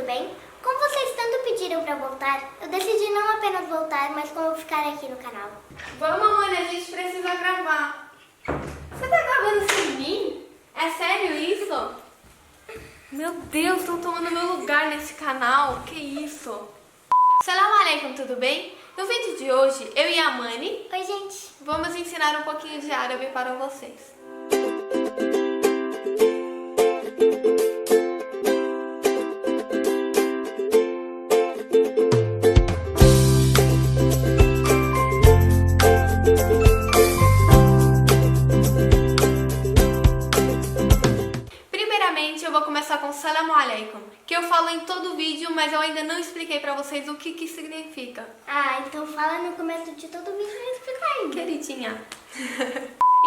bem? Como vocês tanto pediram pra voltar, eu decidi não apenas voltar, mas como ficar aqui no canal. Vamos, mãe, a gente precisa gravar. Você tá gravando sem mim? É sério isso? Meu Deus, estão tomando meu lugar nesse canal. Que isso? Salam alaikum, tudo bem? No vídeo de hoje, eu e a Mani Oi, gente. vamos ensinar um pouquinho de árabe para vocês. Primeiramente, eu vou começar com Salam alaikum, que eu falo em todo vídeo, mas eu ainda não expliquei pra vocês o que significa. Ah, então fala no começo de todo vídeo e explicar ainda. Queridinha.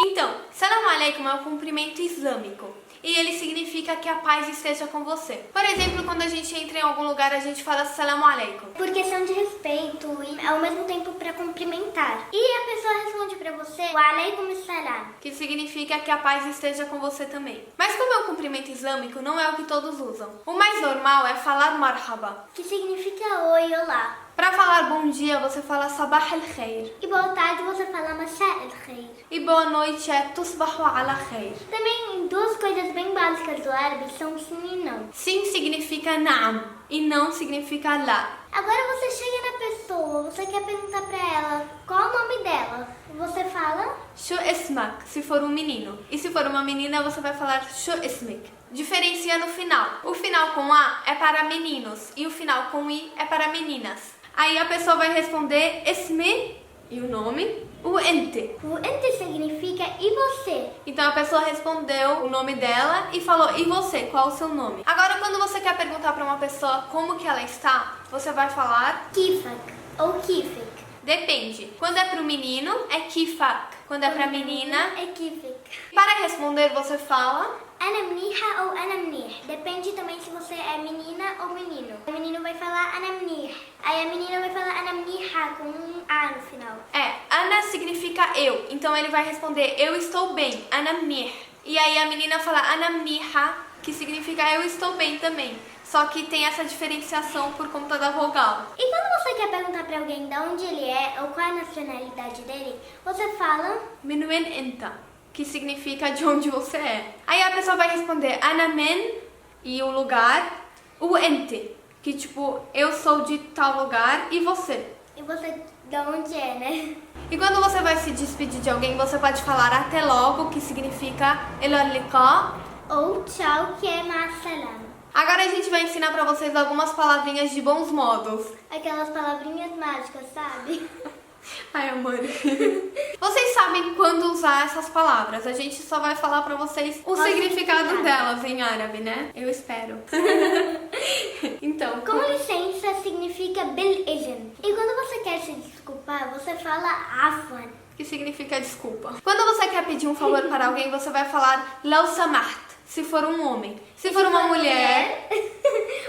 Então, Salam alaikum é um cumprimento islâmico e ele significa que a paz esteja com você. Por exemplo, quando a gente entra em algum lugar, a gente fala Salam alaikum. Por questão de respeito e ao mesmo tempo pra cumprimentar. E a pessoa responde pra você, wa alaikum salam. Que significa que a paz esteja com você também. Mas como é um cumprimento islâmico, não é o que todos usam. O mais normal é falar marhaba. Que significa oi, olá. Para falar bom dia, você fala sabah al-khair. E boa tarde você fala masha al-khair. E boa noite é tusbahu ala khair. Também duas coisas bem básicas do árabe são sim e não. Sim significa na'am e não significa la. Agora você chega na pessoa, você quer perguntar pra ela qual o nome dela. Você fala Shu ismak, se for um menino. E se for uma menina, você vai falar shu ismik. Diferencia no final. O final com A é para meninos e o final com I é para meninas. Aí a pessoa vai responder ismi e o nome, o ente. o ente significa e você. Então a pessoa respondeu o nome dela e falou, e você, qual o seu nome? Agora quando você quer perguntar para uma pessoa como que ela está, você vai falar Kifak ou kifik. depende. Quando é para o menino é kifak, quando é para a menina. É kifik. Para responder você fala Ana mniha ou ana mnih. Depende também se você é menina ou menino. O menino vai falar ana mnih. Aí a menina vai falar ana mniha com um A no final. Ana significa eu, então ele vai responder eu estou bem, ana mnih. E aí a menina fala ana mniha, que significa eu estou bem também. Só que tem essa diferenciação por conta da vogal. E quando você quer perguntar pra alguém de onde ele é ou qual é a nacionalidade dele, você fala Min wen enta, que significa de onde você é. Aí a pessoa vai responder ana men e o lugar, o ente, que tipo eu sou de tal lugar e você. e você de onde é, né? E quando você vai se despedir de alguém, você pode falar até logo, que significa ila liqa. Ou tchau, que é ma'assalam. Agora a gente vai ensinar pra vocês algumas palavrinhas de bons modos. Aquelas palavrinhas mágicas, sabe? Ai, amor. Vocês sabem quando usar essas palavras. A gente só vai falar pra vocês o significado delas em árabe, né? Eu espero. Então, Com licença significa bil izn. E quando você quer se desculpar, você fala afwan. que significa desculpa. Quando você quer pedir um favor para alguém, você vai falar law samaht, se for um homem. Se for uma mulher...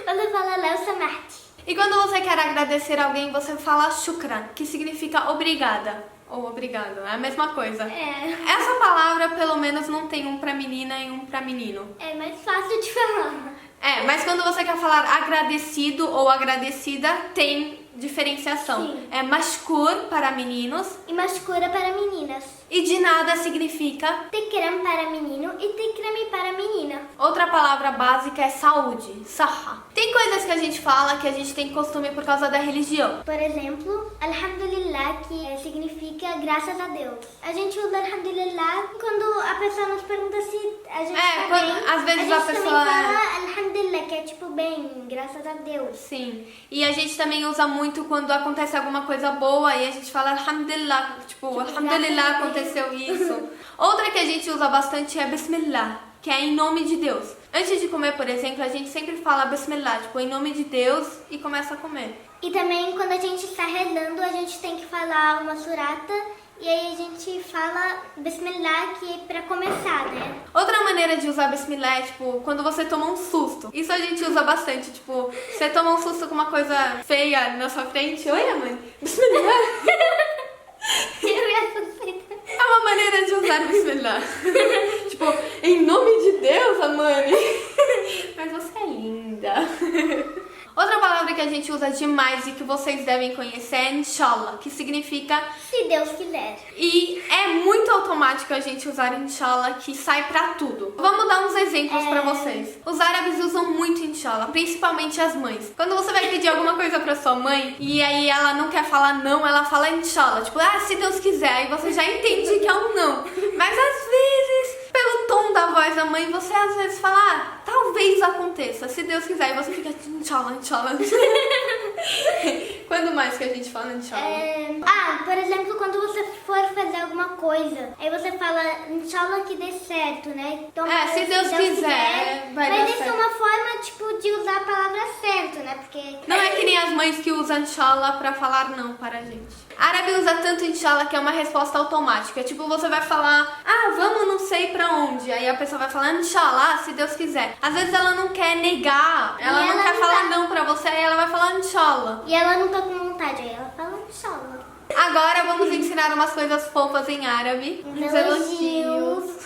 você fala law samaht. E quando você quer agradecer alguém, você fala shukran, que significa obrigada. Ou obrigado, é a mesma coisa. É. Essa palavra, pelo menos, não tem um pra menina e um pra menino. É mais fácil de falar. Mas quando você quer falar agradecido ou agradecida, tem diferenciação. Sim. É mashkur para meninos E mashkura para meninas. e de nada significa. Tikram para menino e tikrami para menina. Outra palavra básica é saúde, saha. Tem coisas que a gente fala que a gente tem costume por causa da religião. Por exemplo, alhamdulillah, que significa graças a Deus. A gente usa alhamdulillah quando a pessoa nos pergunta se a gente tá quando- bem. às vezes a a gente pessoa- também fala alhamdulillah, que é tipo bem, graças a Deus. Sim. E a gente também usa muito quando acontece alguma coisa boa e a gente fala alhamdulillah, tipo alhamdulillah, graças a Deus. aconteceu isso. Outra que a gente usa bastante é bismillah, que é em nome de Deus. Antes de comer, por exemplo, a gente sempre fala bismillah, tipo em nome de Deus, e começa a comer. E também quando a gente está rezando, a gente tem que falar uma surata. E aí a gente fala bismillah, que é pra começar, né? Outra maneira de usar bismillah é, tipo, quando você toma um susto. Isso a gente usa bastante, tipo, você toma um susto com uma coisa feia ali na sua frente. Oi, mãe. Bismillah. Eu ia suspeitar. É uma maneira de usar bismillah. Tipo, em nome de Deus, Amani. Mas você é linda. que a gente usa demais e que vocês devem conhecer é inshallah, que significa Se Deus quiser. e é muito automático a gente usar inshallah, que sai pra tudo. Vamos dar uns exemplos pra vocês. Os árabes usam muito inshallah, principalmente as mães. Quando você vai pedir alguma coisa pra sua mãe e aí ela não quer falar não, ela fala inshallah, tipo, se Deus quiser, aí você já entende que é um não. Mas às vezes, pelo tom da voz da mãe, você às vezes fala, talvez aconteça, se Deus quiser, e você fica inshallah, inshallah. Quando mais que a gente fala inshallah? Por exemplo, quando você for fazer alguma coisa, aí você fala, inshallah que dê certo, né? Então, Se Deus quiser, vai dar Mas isso é certo. uma forma, tipo, de usar a palavra certo, né? Porque... Não é que nem as mães que usam inshallah pra falar não para a gente. Árabe usa tanto inshallah que é uma resposta automática. Tipo, você vai falar, vamos não sei pra onde. Aí a pessoa vai falar, inshallah, se Deus quiser. Às vezes ela não quer negar, ela não quer falar não pra você, aí ela vai falar inshallah. E ela não tá com vontade, aí ela fala inshallah. Agora vamos ensinar umas coisas fofas em árabe. Uns elogios.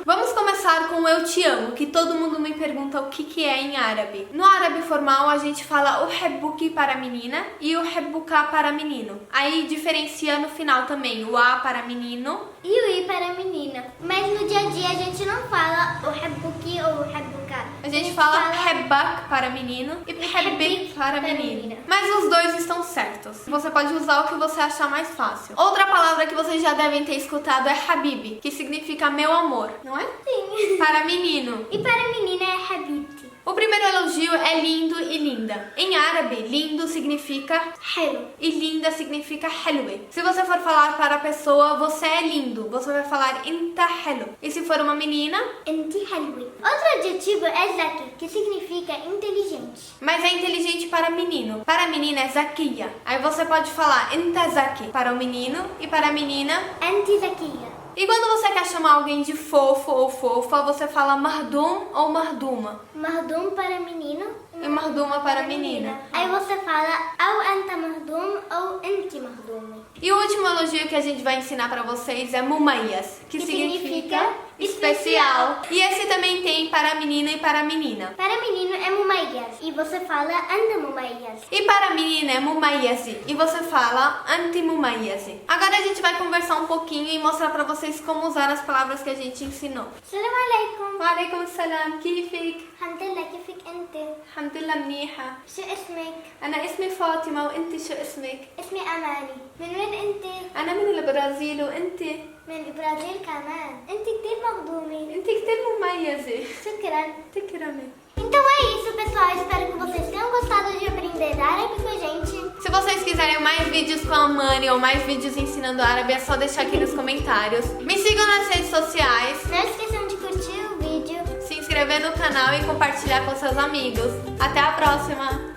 Vamos começar com eu te amo, que todo mundo me pergunta o que é em árabe. No árabe formal a gente fala uhebbuki para menina e uhebbuka para menino. Aí diferencia no final também o a para menino E o i para menina. Mas no dia a dia a gente não fala uhebbuki ou uhebbuka. A gente fala hebbak para menino e hebbik para menina. Mas os dois estão certos. Você pode usar o que você achar mais fácil. Outra palavra que vocês já devem ter escutado é habibi, que significa meu amor, não é? Sim. Para menino. E para menina é habibti. O primeiro elogio é lindo e linda. Em árabe, lindo significa Hello. e linda significa helwe. Se você for falar para a pessoa, você é lindo, você vai falar inta hello. E se for uma menina, Enti helwi. Outro adjetivo é zaki, que significa inteligente. mas é inteligente para menino. Para a menina é zakia. Aí você pode falar inta zaki para o menino e para a menina. Enti zakia. E quando você quer chamar alguém de fofo ou fofa, você fala mardum ou marduma. Mardum para menino. E marduma para menina. Aí você fala ou anta mardum ou enti mardum. E o último elogio que a gente vai ensinar pra vocês é mumayas, que significa especial. E esse também tem para menina e para menina. Para menino é mumayas e você fala anda mumayas. E para menina é mumayasi e você fala anti-mumayasi. Agora a gente vai conversar um pouquinho e mostrar pra vocês como usar as palavras que a gente ensinou. Salam alaikum. Wa alaikum salam, kifik? Alhamdulillah, kifik ente? Alhamdulillah منيحة. شو اسمك؟ أنا اسمي فاطمة وأنت شو اسمك؟ اسمي أماني. من وين أنت؟ أنا من البرازيل وأنت؟ من البرازيل كمان. أنت كتير مخدومة. أنت كتير مميزة. شكرا. تكرمي. Então é isso, pessoal. Espero que vocês tenham gostado de aprender árabe com a gente. Se vocês quiserem mais vídeos com a Mani ou mais vídeos ensinando árabe, é só deixar aqui nos comentários. Me sigam nas redes sociais, Não esqueçam de curtir o vídeo. se inscrever no canal e compartilhar com seus amigos. Até a próxima!